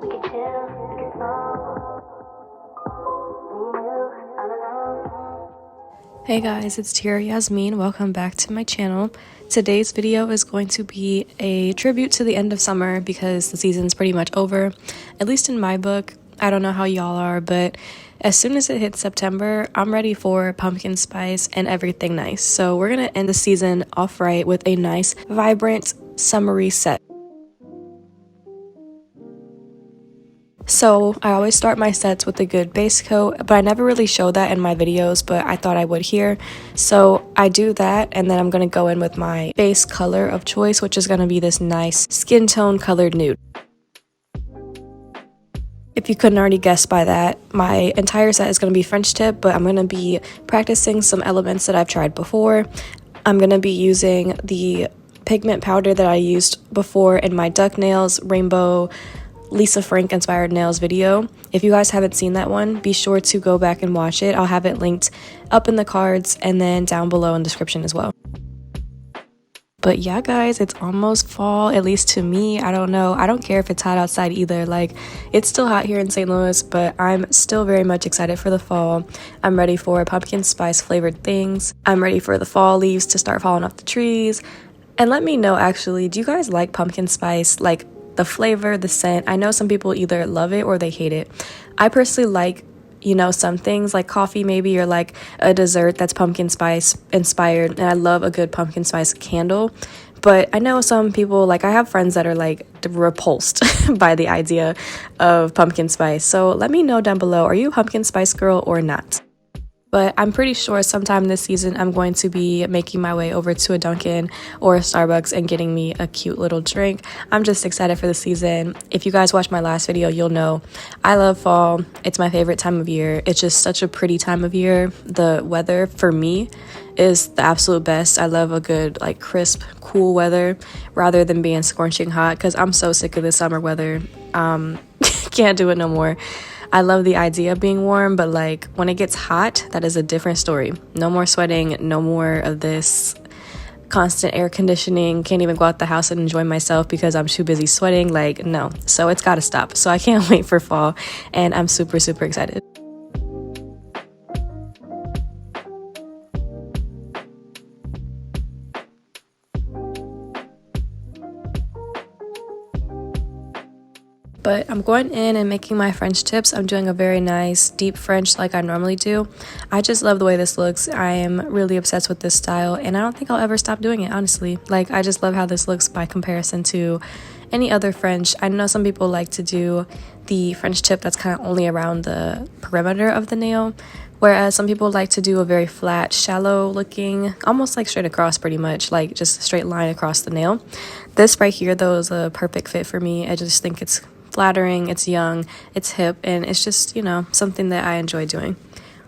We can chill, we can smoke. Me and you, all alone. Hey guys, it's Tira Yasmin. Welcome back to my channel. Today's video is going to be a tribute to the end of summer because the season's pretty much over, at least in my book. I don't know how y'all are, but as soon as it hits September, I'm ready for pumpkin spice and everything nice. So we're gonna end the season off right with a nice, vibrant, summery set. So I always start my sets with a good base coat, but I never really show that in my videos, but I thought I would here. So I do that, and then I'm going to go in with my base color of choice, which is going to be this nice skin tone colored nude. If you couldn't already guess by that, my entire set is going to be French tip, but I'm going to be practicing some elements that I've tried before. I'm going to be using the pigment powder that I used before in my duck nails rainbow Lisa Frank inspired nails video. If you guys haven't seen that one, be sure to go back and watch it. I'll have it linked up in the cards and then down below in the description as well. But yeah guys, it's almost fall, at least to me. I don't know, I don't care if it's hot outside either. Like, it's still hot here in St. Louis, but I'm still very much excited for the fall. I'm ready for pumpkin spice flavored things. I'm ready for the fall leaves to start falling off the trees. And let me know, actually, do you guys like pumpkin spice? Like the flavor, the scent? I know some people either love it or they hate it. I personally like, you know, some things like coffee maybe, or like a dessert that's pumpkin spice inspired, and I love a good pumpkin spice candle. But I know some people, like I have friends that are like repulsed by the idea of pumpkin spice. So let me know down below, are you a pumpkin spice girl or not? But I'm pretty sure sometime this season I'm going to be making my way over to a Dunkin' or a Starbucks and getting me a cute little drink. I'm just excited for the season. If you guys watched my last video, you'll know I love fall. It's my favorite time of year. It's just such a pretty time of year. The weather for me is the absolute best. I love a good like crisp, cool weather rather than being scorching hot because I'm so sick of the summer weather. Can't do it no more. I love the idea of being warm, but like when it gets hot, that is a different story. No more sweating, no more of this constant air conditioning. Can't even go out the house and enjoy myself because I'm too busy sweating. Like, no. So it's got to stop. So I can't wait for fall, and I'm super excited. But I'm going in and making my French tips. I'm doing a very nice deep French like I normally do. I just love the way this looks. I am really obsessed with this style, and I don't think I'll ever stop doing it, honestly. Like, I just love how this looks by comparison to any other French. I know some people like to do the French tip that's kind of only around the perimeter of the nail, whereas some people like to do a very flat, shallow looking, almost like straight across pretty much, like just a straight line across the nail. This right here though is a perfect fit for me. I just think it's flattering, it's young, it's hip, and it's just, you know, something that I enjoy doing.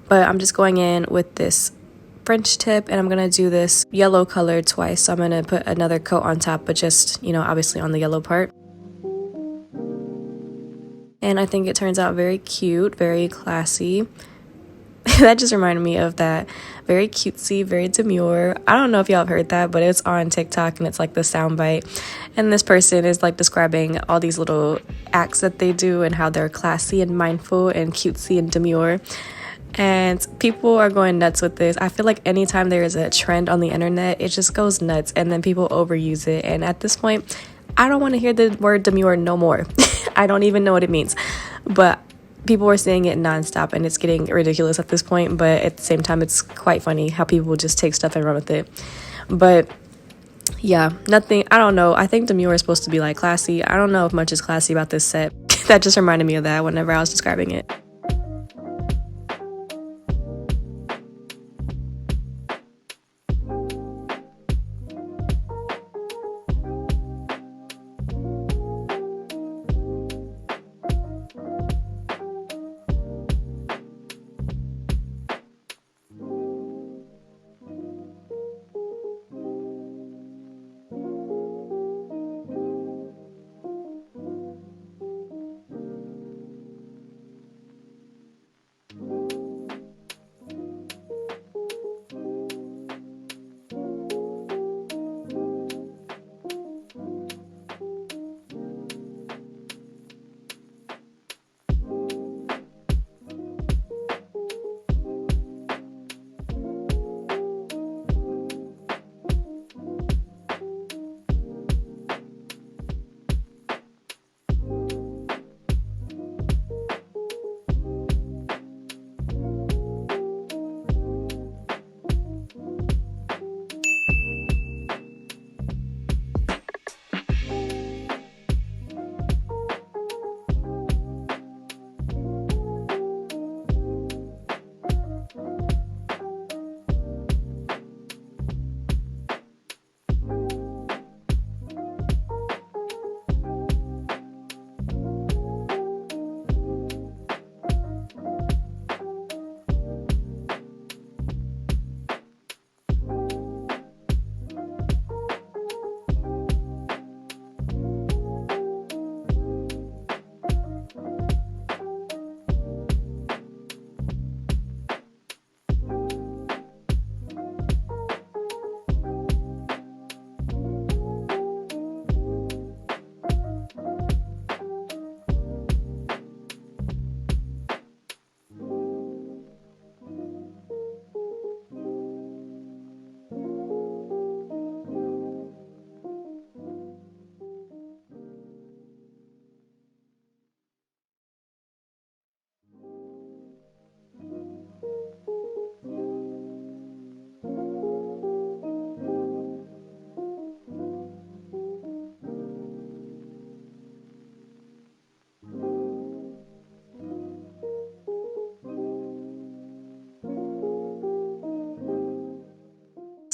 But I'm just going in with this French tip, and I'm gonna do this yellow color twice. So I'm gonna put another coat on top, but just, you know, obviously on the yellow part. And I think it turns out very cute, very classy. That just reminded me of that very cutesy, very demure. I don't know if y'all have heard that, but it's on TikTok and it's like the soundbite. And this person is like describing all these little acts that they do and how they're classy and mindful and cutesy and demure. And people are going nuts with this. I feel like anytime there is a trend on the internet, it just goes nuts and then people overuse it. And at this point, I don't want to hear the word demure no more. I don't even know what it means. But people are saying it nonstop and it's getting ridiculous at this point, but at the same time it's quite funny how people just take stuff and run with it. But yeah, nothing, I don't know, I think demure is supposed to be like classy. I don't know if much is classy about this set. That just reminded me of that whenever I was describing it.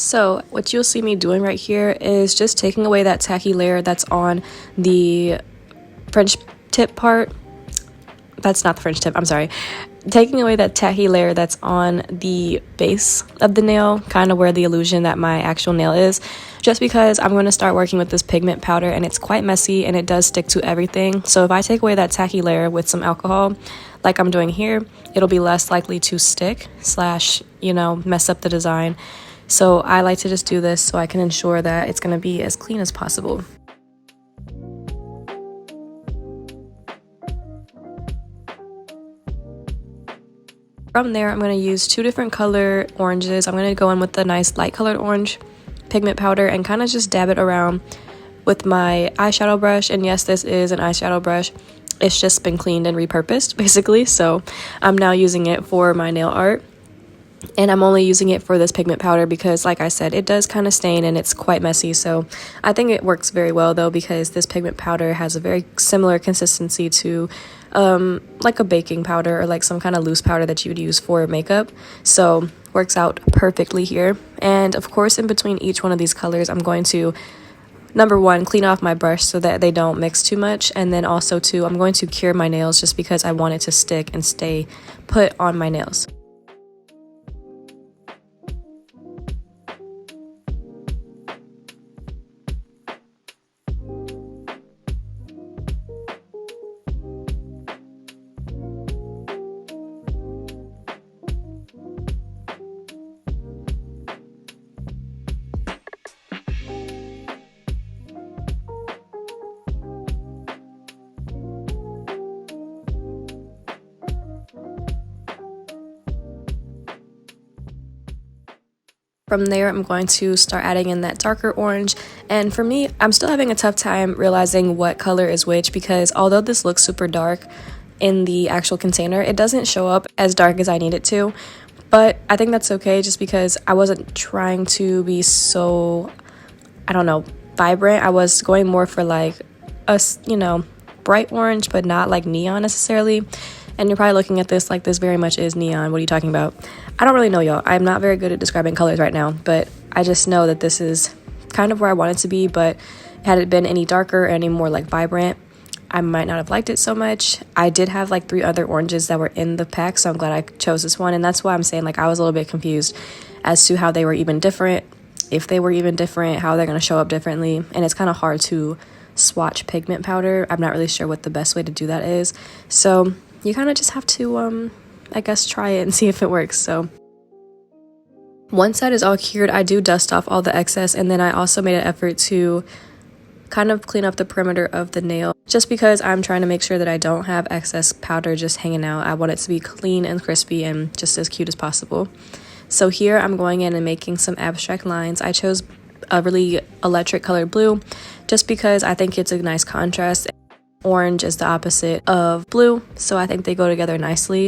So what you'll see me doing right here is just taking away that tacky layer that's on the French tip part. That's not the French tip, I'm sorry. Taking away that tacky layer that's on the base of the nail, kind of where the illusion that my actual nail is, just because I'm going to start working with this pigment powder and it's quite messy and it does stick to everything. So if I take away that tacky layer with some alcohol, like I'm doing here, it'll be less likely to stick slash, mess up the design. So I like to just do this so I can ensure that it's going to be as clean as possible. From there, I'm going to use 2 different color oranges. I'm going to go in with the nice light colored orange pigment powder and kind of just dab it around with my eyeshadow brush. And yes, this is an eyeshadow brush. It's just been cleaned and repurposed, basically. So I'm now using it for my nail art. And I'm only using it for this pigment powder because, like I said, it does kind of stain and it's quite messy. So I think it works very well, though, because this pigment powder has a very similar consistency to like a baking powder or like some kind of loose powder that you would use for makeup. So works out perfectly here. And of course, in between each one of these colors, I'm going to, number 1, clean off my brush so that they don't mix too much. And then also 2, I'm going to cure my nails just because I want it to stick and stay put on my nails. From there, I'm going to start adding in that darker orange. And for me, I'm still having a tough time realizing what color is which because although this looks super dark in the actual container, it doesn't show up as dark as I need it to. But I think that's okay just because I wasn't trying to be so, vibrant. I was going more for like a, bright orange, but not like neon necessarily. And you're probably looking at this like this very much is neon. What are you talking about? I don't really know, y'all. I'm not very good at describing colors right now, but I just know that this is kind of where I want it to be. But had it been any darker or any more like vibrant, I might not have liked it so much. I did have like 3 other oranges that were in the pack, so I'm glad I chose this one. And that's why I'm saying like I was a little bit confused as to how they were even different, if they were even different, how they're going to show up differently. And it's kind of hard to swatch pigment powder. I'm not really sure what the best way to do that is. So you kind of just have to, I guess, try it and see if it works. So once that is all cured, I do dust off all the excess, and then I also made an effort to kind of clean up the perimeter of the nail just because I'm trying to make sure that I don't have excess powder just hanging out. I want it to be clean and crispy and just as cute as possible. So here I'm going in and making some abstract lines. I chose a really electric colored blue just because I think it's a nice contrast. Orange is the opposite of blue, so I think they go together nicely.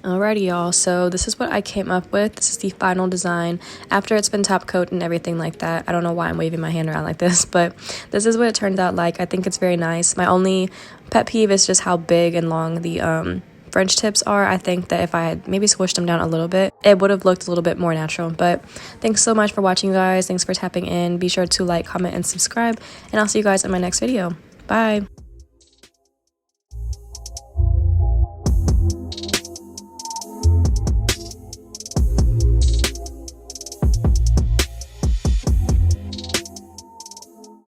Alrighty, y'all, so this is what I came up with. This is the final design after it's been top coat and everything like that. I don't know why I'm waving my hand around like this, but this is what it turned out like. I think it's very nice. My only pet peeve is just how big and long the French tips are. I think that if I had maybe squished them down a little bit, it would have looked a little bit more natural. But thanks so much for watching, guys. Thanks for tapping in. Be sure to like, comment, and subscribe, and I'll see you guys in my next video. Bye.